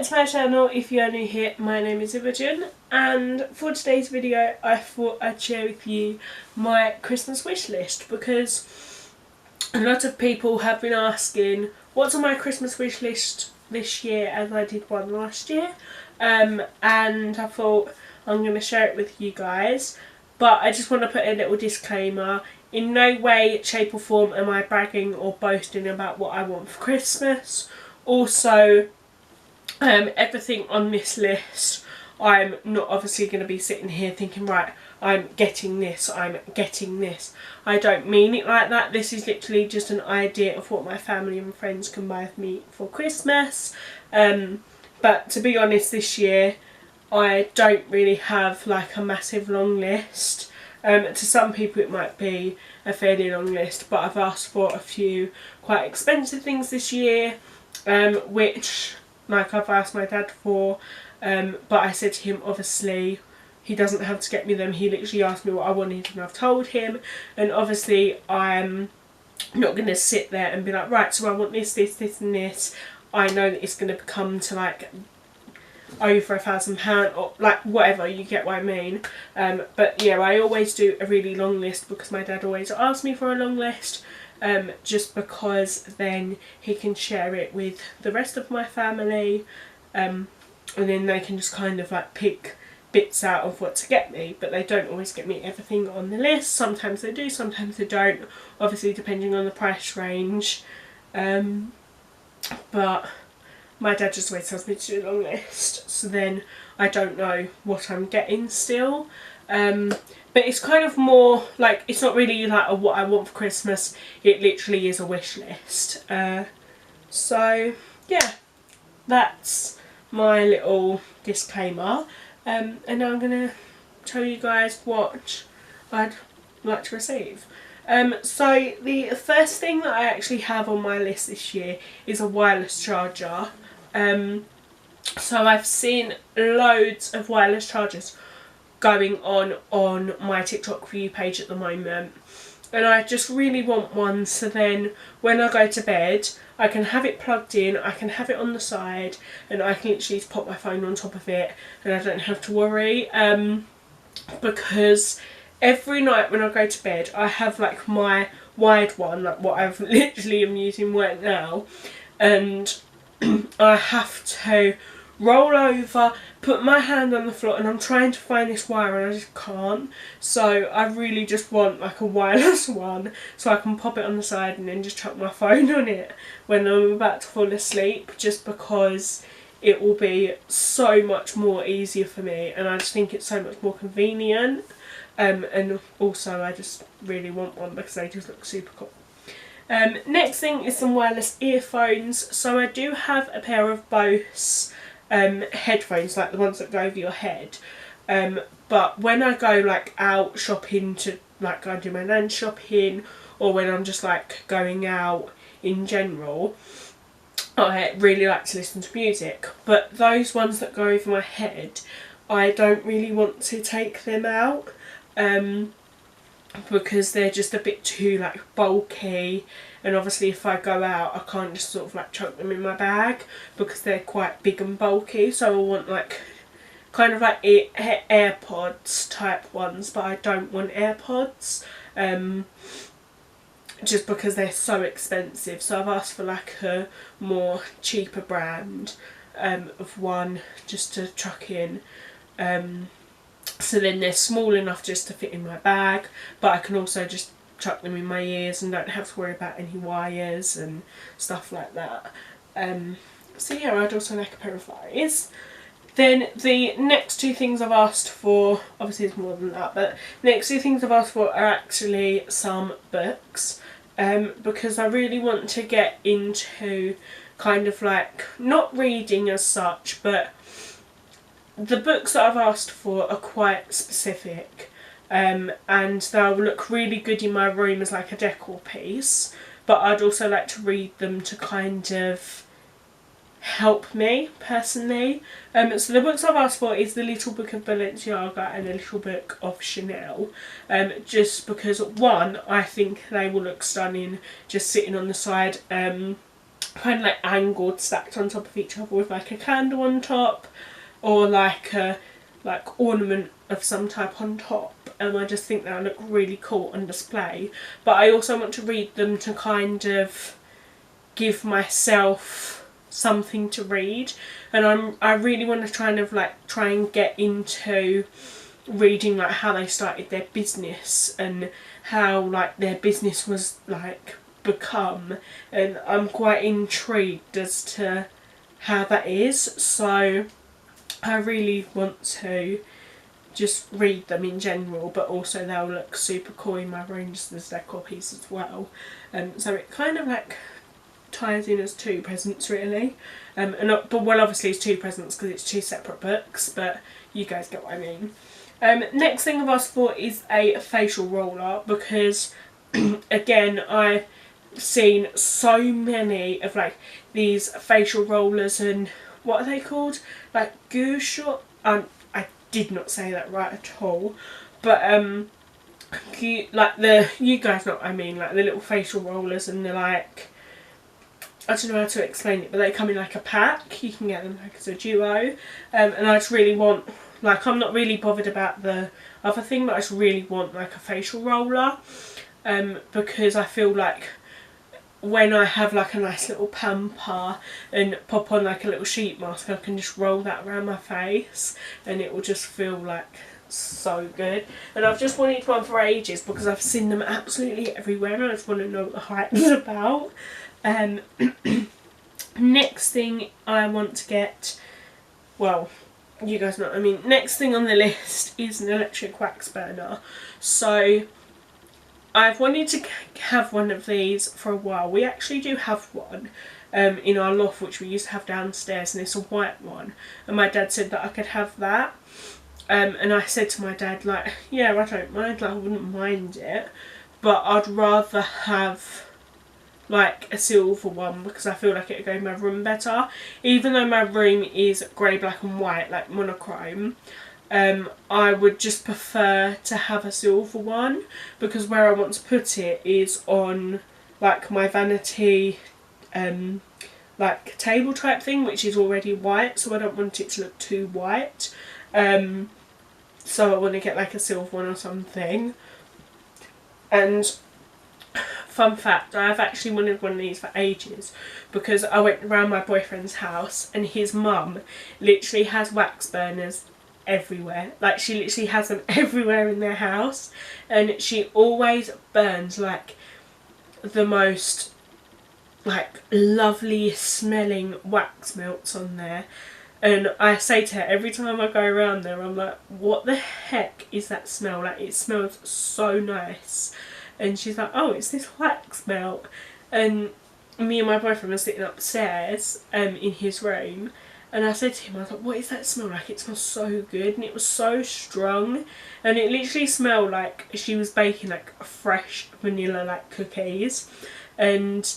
to my channel. If you are new here, my name is Imogen, and for today's video I thought I'd share with you my Christmas wish list, because a lot of people have been asking what's on my Christmas wish list this year, as I did one last year, and I thought I'm going to share it with you guys. But I just want to put a little disclaimer: in no way, shape or form am I bragging or boasting about what I want for Christmas. Also, everything on this list, I'm not obviously going to be sitting here thinking, right, I'm getting this, I'm getting this. I don't mean it like that. This is literally just an idea of what my family and friends can buy for me for Christmas. But to be honest, this year I don't really have like a massive long list. To some people it might be a fairly long list, but I've asked for a few quite expensive things this year, which, like, I've asked my dad for, but I said to him, obviously he doesn't have to get me them. He literally asked me what I wanted and I've told him, and obviously I'm not going to sit there and be like, right, so I want this, this, this and this. I know that it's going to come to like over £1,000 or like whatever, you get what I mean. But yeah, I always do a really long list because my dad always asks me for a long list, just because then he can share it with the rest of my family, and then they can just kind of like pick bits out of what to get me. But they don't always get me everything on the list. Sometimes they do, sometimes they don't, obviously depending on the price range. But my dad just always tells me to do a long list, so then I don't know what I'm getting still. But it's kind of more like, it's not really like a what I want for Christmas, it literally is a wish list. So yeah, that's my little disclaimer, and now I'm going to tell you guys what I'd like to receive. So the first thing that I actually have on my list this year is a wireless charger. So I've seen loads of wireless chargers going on my TikTok for you page at the moment, and I just really want one, so then when I go to bed I can have it plugged in, I can have it on the side, and I can literally just pop my phone on top of it and I don't have to worry, because every night when I go to bed I have like my wired one, like what I've literally am using right now, and I have to roll over, put my hand on the floor, and I'm trying to find this wire and I just can't. So I really just want like a wireless one so I can pop it on the side and then just chuck my phone on it when I'm about to fall asleep, just because it will be so much more easier for me, and I just think it's so much more convenient. And also I just really want one because they just look super cool. Next thing is some wireless earphones. So I do have a pair of Bose headphones, like the ones that go over your head, but when I go like out shopping, to like go and do my nan shopping, or when I'm just like going out in general, I really like to listen to music. But those ones that go over my head, I don't really want to take them out, because they're just a bit too like bulky, and obviously if I go out I can't just sort of like chuck them in my bag because they're quite big and bulky. So I want like kind of like AirPods type ones, but I don't want AirPods, just because they're so expensive. So I've asked for like a more cheaper brand of one just to chuck in, so then they're small enough just to fit in my bag, but I can also just chuck them in my ears and don't have to worry about any wires and stuff like that. So yeah, I'd also like a pair of those. Then the next two things I've asked for, obviously it's more than that, but the next two things I've asked for are actually some books, because I really want to get into kind of like, not reading as such, but the books that I've asked for are quite specific, and they'll look really good in my room as like a decor piece, but I'd also like to read them to kind of help me personally. So the books I've asked for is The Little Book of Balenciaga and The Little Book of Chanel, just because, one, I think they will look stunning just sitting on the side kind of like angled, stacked on top of each other with like a candle on top, or like a ornament of some type on top. I just think they'll look really cool on display. But I also want to read them to kind of give myself something to read, and I really want to try and get into reading like how they started their business and how like their business was like become, and I'm quite intrigued as to how that is. So I really want to just read them in general, but also they'll look super cool in my room just as decor piece as well. So it kind of like ties in as two presents really, but well, obviously it's two presents because it's two separate books, but you guys get what I mean. Next thing I've asked for is a facial roller, because again, I've seen so many of like these facial rollers, and what are they called, like goo shot, I did not say that right at all, but you guys know what I mean, like the little facial rollers, and they're like, I don't know how to explain it, but they come in like a pack. You can get them like as a duo, and I just really want, like, I'm not really bothered about the other thing, but I just really want like a facial roller, because I feel like when I have like a nice little pamper and pop on like a little sheet mask, I can just roll that around my face and it will just feel like so good. And I've just wanted one for ages because I've seen them absolutely everywhere and I just want to know what the hype is about. Next thing I want to get, well, you guys know what I mean, next thing on the list is an electric wax burner. So I've wanted to have one of these for a while. We actually do have one in our loft, which we used to have downstairs, and it's a white one, and my dad said that I could have that, and I said to my dad, like, yeah, I don't mind, like, I wouldn't mind it, but I'd rather have like a silver one because I feel like it would go in my room better. Even though my room is grey, black and white, like monochrome, I would just prefer to have a silver one, because where I want to put it is on like my vanity like table type thing, which is already white, so I don't want it to look too white, so I want to get like a silver one or something. And fun fact, I've actually wanted one of these for ages, because I went around my boyfriend's house and his mum literally has wax burners everywhere. Like, she literally has them everywhere in their house, and she always burns like the most like lovely smelling wax melts on there. And I say to her every time I go around there, I'm like, what the heck is that smell? Like, it smells so nice. And she's like, oh, it's this wax melt. And me and my boyfriend were sitting upstairs in his room, and I said to him, I was like, what is that smell like? It smells so good. And it was so strong, and it literally smelled like she was baking like fresh vanilla like cookies. And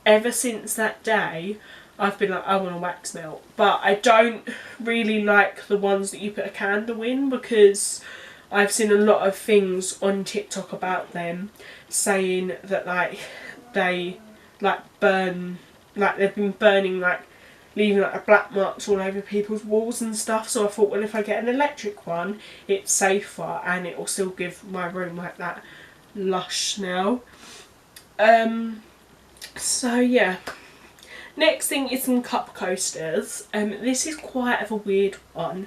ever since that day, I've been like, I want a wax melt. But I don't really like the ones that you put a candle in, because I've seen a lot of things on TikTok about them saying that like they like burn, like they've been burning, like leaving like black marks all over people's walls and stuff. So I thought, well, if I get an electric one, it's safer and it will still give my room like that lush smell. So yeah. Next thing is some cup coasters. This is quite of a weird one,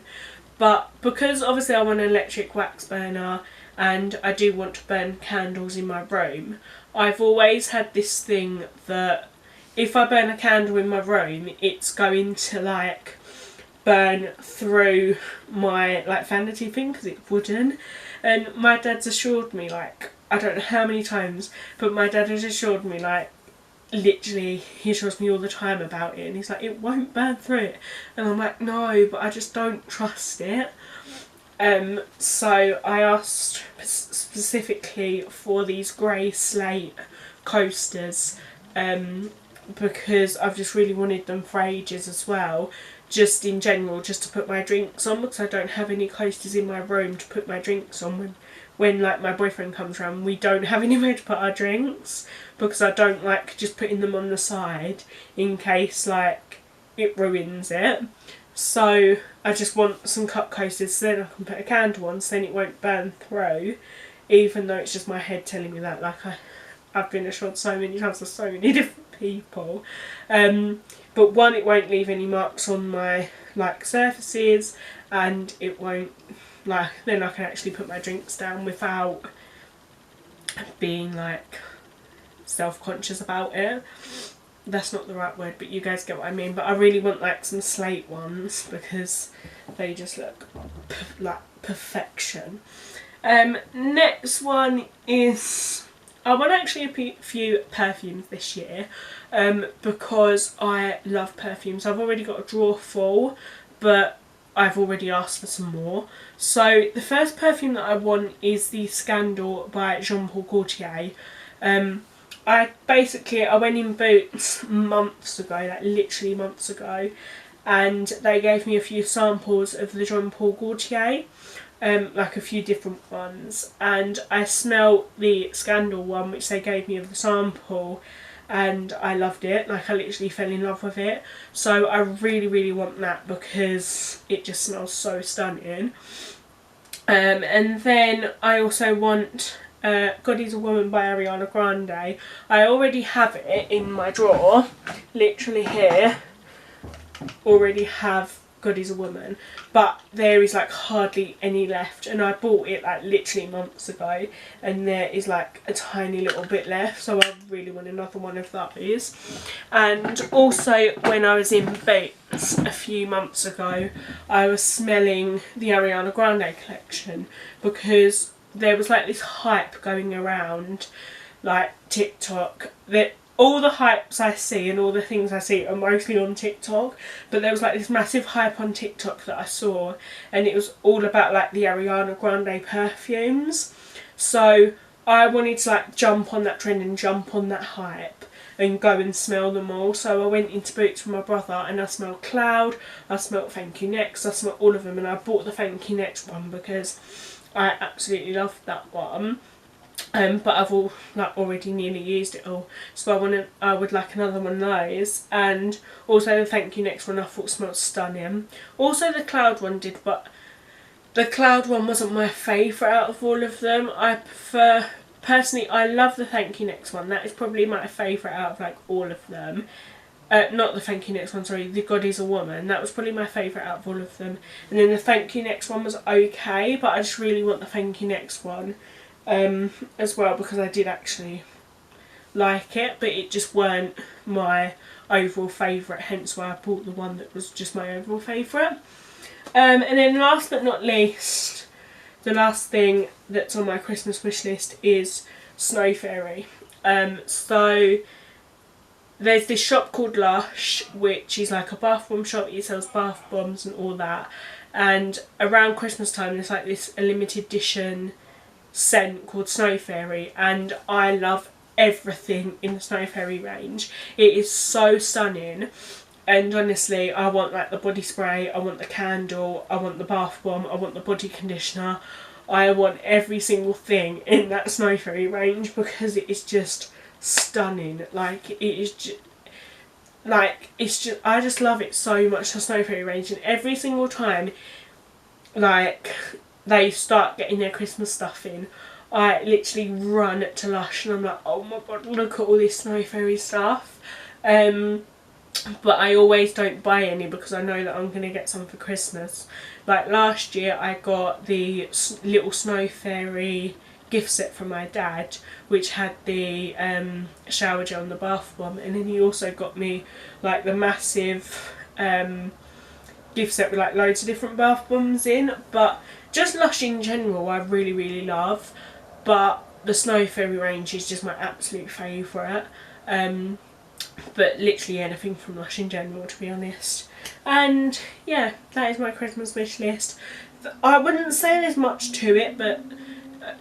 but because obviously I want an electric wax burner and I do want to burn candles in my room, I've always had this thing that if I burn a candle in my room, it's going to like burn through my like vanity thing because it's wooden. And my dad's assured me, like, I don't know how many times, but my dad has assured me, like, literally he assures me all the time about it, and he's like, it won't burn through it, and I'm like, no, but I just don't trust it. So I asked specifically for these grey slate coasters, because I've just really wanted them for ages as well, just in general, just to put my drinks on, because I don't have any coasters in my room to put my drinks on when like my boyfriend comes around. We don't have anywhere to put our drinks, because I don't like just putting them on the side in case like it ruins it. So I just want some cup coasters, so then I can put a candle on, so then it won't burn through, even though it's just my head telling me that. Like I've been assured so many times by so many different people. But one, it won't leave any marks on my like surfaces, and it won't, like, then I can actually put my drinks down without being like self-conscious about it. That's not the right word, but you guys get what I mean. But I really want like some slate ones, because they just look like perfection. Next one is, I want actually a few perfumes this year, because I love perfumes. I've already got a drawer full, but I've already asked for some more. So the first perfume that I want is the Scandal by Jean Paul Gaultier. I went in Boots months ago, like literally months ago, and they gave me a few samples of the Jean Paul Gaultier, like a few different ones, and I smelled the Scandal one which they gave me of the sample, and I loved it. Like I literally fell in love with it, so I really want that because it just smells so stunning. And then I also want God Is a Woman by Ariana Grande. I already have it in my drawer, literally here, already have God Is a Woman, but there is like hardly any left, and I bought it like literally months ago, and there is like a tiny little bit left, so I really want another one of those. And also when I was in Boots a few months ago, I was smelling the Ariana Grande collection, because there was like this hype going around like TikTok, that all the hypes I see and all the things I see are mostly on TikTok, but there was like this massive hype on TikTok that I saw, and it was all about like the Ariana Grande perfumes. So I wanted to like jump on that trend and jump on that hype and go and smell them all. So I went into Boots with my brother, and I smelled Cloud, I smelled Thank You Next, I smelled all of them, and I bought the Thank You Next one because I absolutely loved that one. But I've already nearly used it all, so I would like another one of those. And also the Thank You Next one I thought smelled stunning. Also the Cloud one did, but the Cloud one wasn't my favourite out of all of them. Personally I love the Thank You Next one. That is probably my favourite out of like all of them. Not the Thank You Next one, sorry, the God Is a Woman. That was probably my favourite out of all of them. And then the Thank You Next one was okay, but I just really want the Thank You Next one as well, because I did actually like it, but it just weren't my overall favourite, hence why I bought the one that was just my overall favourite. And then last but not least, the last thing that's on my Christmas wish list is Snow Fairy. So there's this shop called Lush, which is like a bath bomb shop. It sells bath bombs and all that, and around Christmas time there's like this a limited edition scent called Snow Fairy, and I love everything in the Snow Fairy range. It is so stunning, and honestly I want like the body spray, I want the candle, I want the bath bomb, I want the body conditioner, I want every single thing in that Snow Fairy range, because it is just stunning. Like it is just like, I just love it so much, the Snow Fairy range. And every single time like they start getting their Christmas stuff in, I literally run to Lush and I'm like, oh my god, look at all this Snow Fairy stuff. But I always don't buy any because I know that I'm going to get some for Christmas. Like last year I got the little Snow Fairy gift set from my dad, which had the shower gel and the bath bomb, and then he also got me like the massive gift set with like loads of different bath bombs in. But just Lush in general I really love, but the Snow Fairy range is just my absolute favourite. But literally anything from Lush in general, to be honest. And yeah, that is my Christmas wish list. I wouldn't say there's much to it, but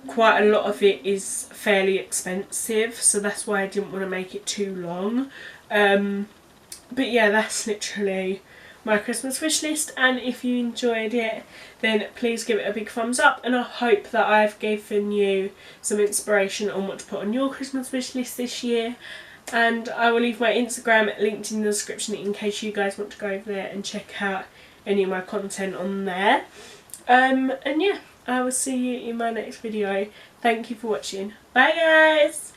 quite a lot of it is fairly expensive, so that's why I didn't want to make it too long. But yeah, that's literally my Christmas wish list, and if you enjoyed it then please give it a big thumbs up, and I hope that I've given you some inspiration on what to put on your Christmas wish list this year. And I will leave my Instagram linked in the description in case you guys want to go over there and check out any of my content on there. And yeah, I will see you in my next video. Thank you for watching. Bye guys!